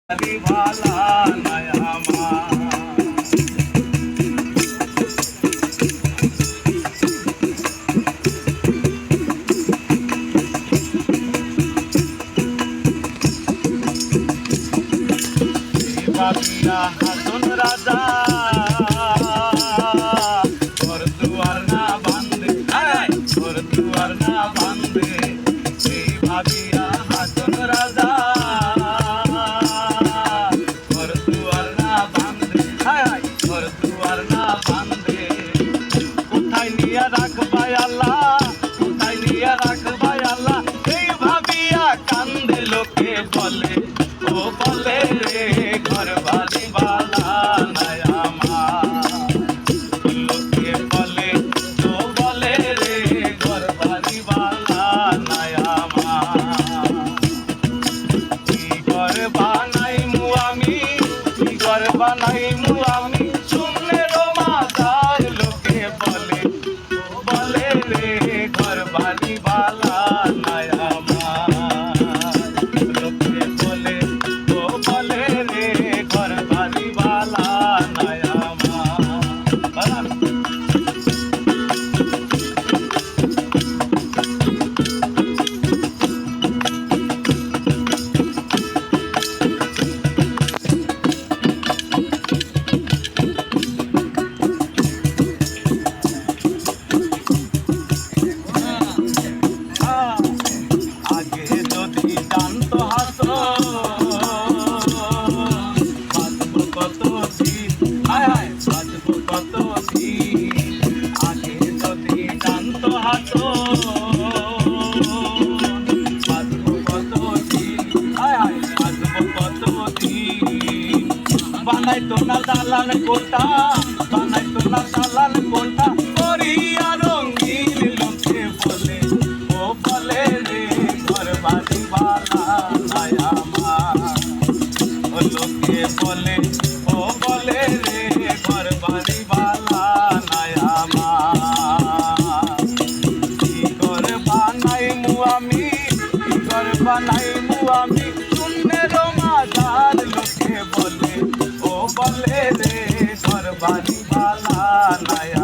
বালা নয়া মা বাবিয়া হাসন রাজা ঘর দুয়ার না বান্ধে ঘর দুয়ার না বান্ধে এই ভাবিয়া হাসন রাজা ঘর দুয়ার না বান্ধে ঘর দুয়ার না বান্ধে কোথায় নিয়ে রাখবাই আল্লাহ কোথায় নিয়ে রাখবাই আল্লাহ এই ভাবিয়া কান্দে লোকে বলে ও বলে রে ঘর বালি বালা নয়া মা লোকে বলে তো বলে রে ঘর বালি বালা নয়া মা কি ঘর বানাইমু আমি কি ঘর বানাইমু আমি শূন্যের মাথার লোকে বলে তো বলে রে ঘর বালি বালা নয়া মা লোকে বলে তো বলে রে ঘর বালি বালা নয়া মা আগে যদি জানতো হাসো বাঁচবো কত দিন বাঁচবো কত দিন আগে যদি জানতো হাসো বাঁচবো কত দিন বাঁচবো কত দিন বানাইতো না দালান কোটা বানাইতো না দালান কোটা করিয়া রঙিন লোকে বলে ও বলে রে ঘর বালি বালা নয়া মা ও লোকে বলে ও বলে রে ঘর বালি বালা নয়া মা কি ঘর বানাইমু আমি কি ঘর বানাইমু আমি শূন্যের মাঝার লোকে বলে ও বলে রে ঘর বালি বালা নয়া